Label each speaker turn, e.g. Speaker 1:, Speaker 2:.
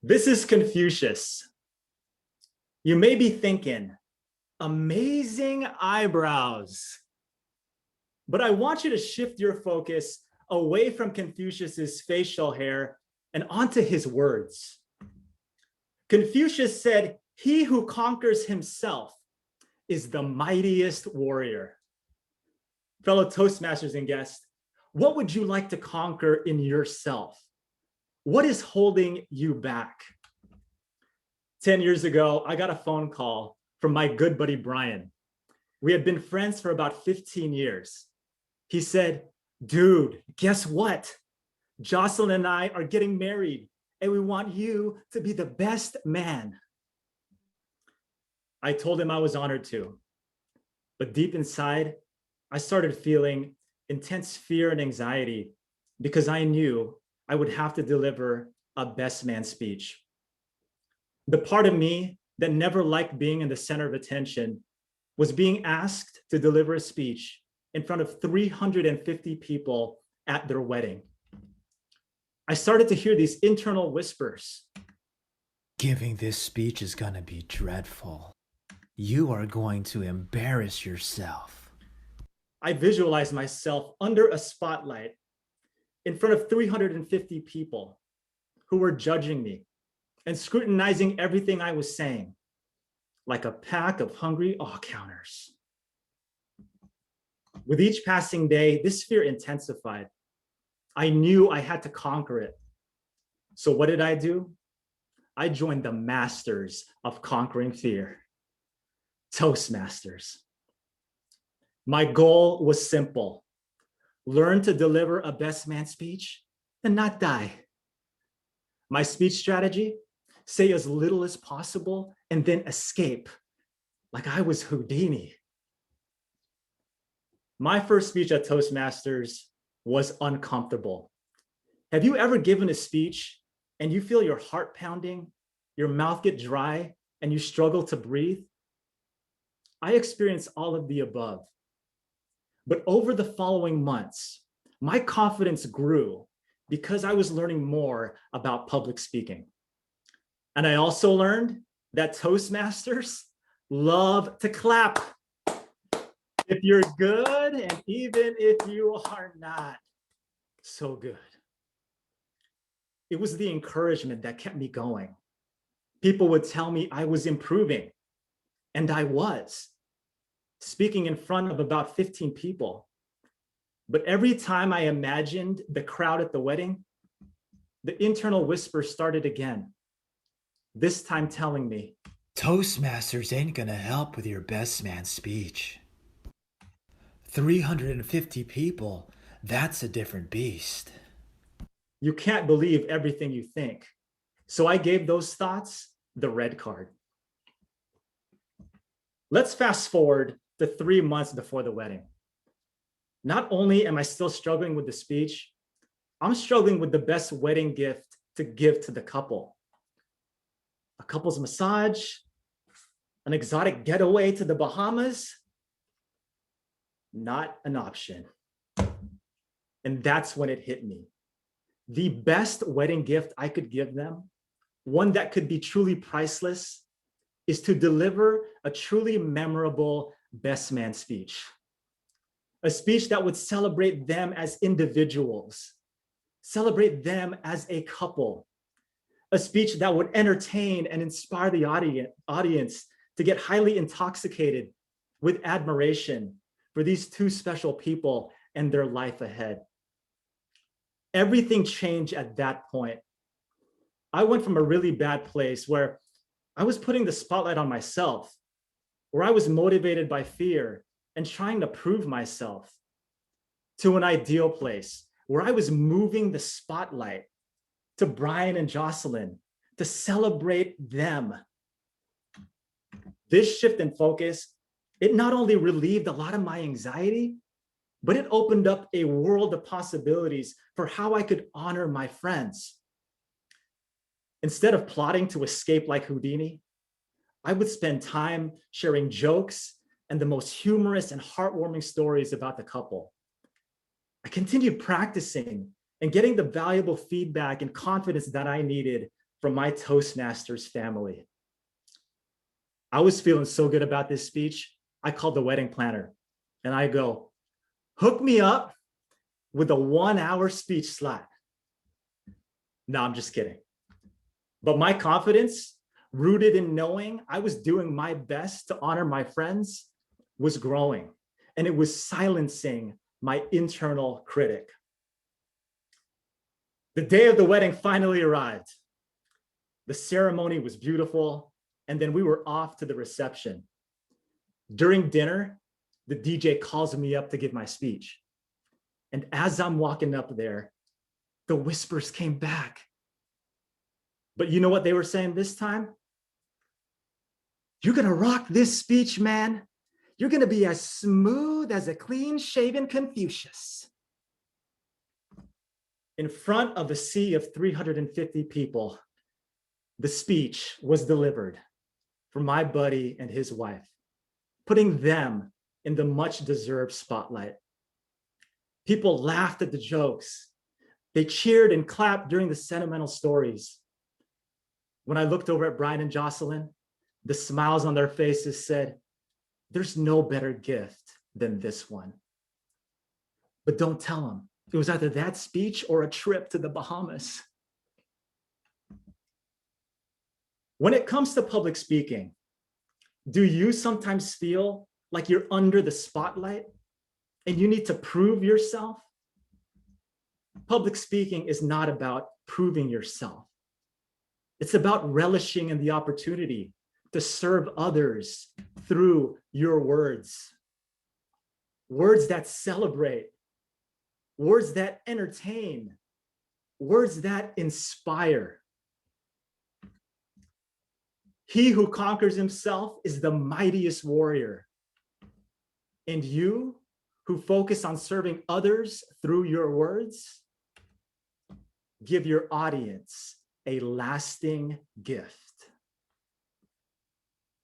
Speaker 1: This is Confucius. You may be thinking, amazing eyebrows. But I want you to shift your focus away from Confucius's facial hair and onto his words. Confucius said, "He who conquers himself is the mightiest warrior." Fellow Toastmasters and guests, what would you like to conquer in yourself? What is holding you back? 10 years ago, I got a phone call from my good buddy, Brian. We had been friends for about 15 years. He said, "Dude, guess what? Jocelyn and I are getting married, and we want you to be the best man." I told him I was honored to, but deep inside, I started feeling intense fear and anxiety because I knew I would have to deliver a best man speech. The part of me that never liked being in the center of attention was being asked to deliver a speech in front of 350 people at their wedding. I started to hear these internal whispers.
Speaker 2: Giving this speech is going to be dreadful. You are going to embarrass yourself.
Speaker 1: I visualized myself under a spotlight in front of 350 people who were judging me and scrutinizing everything I was saying, like a pack of hungry all-counters. With each passing day, this fear intensified. I knew I had to conquer it. So what did I do? I joined the masters of conquering fear, Toastmasters. My goal was simple: learn to deliver a best man speech and not die. My speech strategy: say as little as possible and then escape, like I was Houdini. My first speech at Toastmasters was uncomfortable. Have you ever given a speech and you feel your heart pounding, your mouth get dry, and you struggle to breathe? I experienced all of the above. But over the following months, my confidence grew because I was learning more about public speaking. And I also learned that Toastmasters love to clap. If you're good, and even if you are not so good. It was the encouragement that kept me going. People would tell me I was improving, and I was, speaking in front of about 15 people. But every time I imagined the crowd at the wedding, the internal whisper started again, this time telling me,
Speaker 2: Toastmasters ain't gonna help with your best man speech. 350 people, that's a different beast.
Speaker 1: You can't believe everything you think. So I gave those thoughts the red card. Let's fast forward to 3 months before the wedding. Not only am I still struggling with the speech, I'm struggling with the best wedding gift to give to the couple. A couple's massage, an exotic getaway to the Bahamas, not an option. And that's when it hit me. The best wedding gift I could give them, one that could be truly priceless, is to deliver a truly memorable best man speech. A speech that would celebrate them as individuals, celebrate them as a couple, a speech that would entertain and inspire the audience to get highly intoxicated with admiration for these two special people and their life ahead. Everything changed at that point. I went from a really bad place where I was putting the spotlight on myself, where I was motivated by fear and trying to prove myself, to an ideal place where I was moving the spotlight to Brian and Jocelyn to celebrate them. This shift in focus, it not only relieved a lot of my anxiety, but it opened up a world of possibilities for how I could honor my friends. Instead of plotting to escape like Houdini, I would spend time sharing jokes and the most humorous and heartwarming stories about the couple. I continued practicing and getting the valuable feedback and confidence that I needed from my Toastmasters family. I was feeling so good about this speech, I called the wedding planner and I go, hook me up with a 1-hour speech slot. No, I'm just kidding. But my confidence, rooted in knowing I was doing my best to honor my friends, was growing, and it was silencing my internal critic. The day of the wedding finally arrived. The ceremony was beautiful, and then we were off to the reception. During dinner, the DJ calls me up to give my speech. And as I'm walking up there, the whispers came back. But you know what they were saying this time? You're gonna rock this speech, man. You're gonna be as smooth as a clean-shaven Confucius. In front of a sea of 350 people, the speech was delivered for my buddy and his wife, putting them in the much-deserved spotlight. People laughed at the jokes. They cheered and clapped during the sentimental stories. When I looked over at Brian and Jocelyn, the smiles on their faces said, there's no better gift than this one. But don't tell them. It was either that speech or a trip to the Bahamas. When it comes to public speaking, do you sometimes feel like you're under the spotlight and you need to prove yourself? Public speaking is not about proving yourself. It's about relishing in the opportunity to serve others through your words. Words that celebrate, words that entertain, words that inspire. He who conquers himself is the mightiest warrior. And you who focus on serving others through your words, give your audience a lasting gift.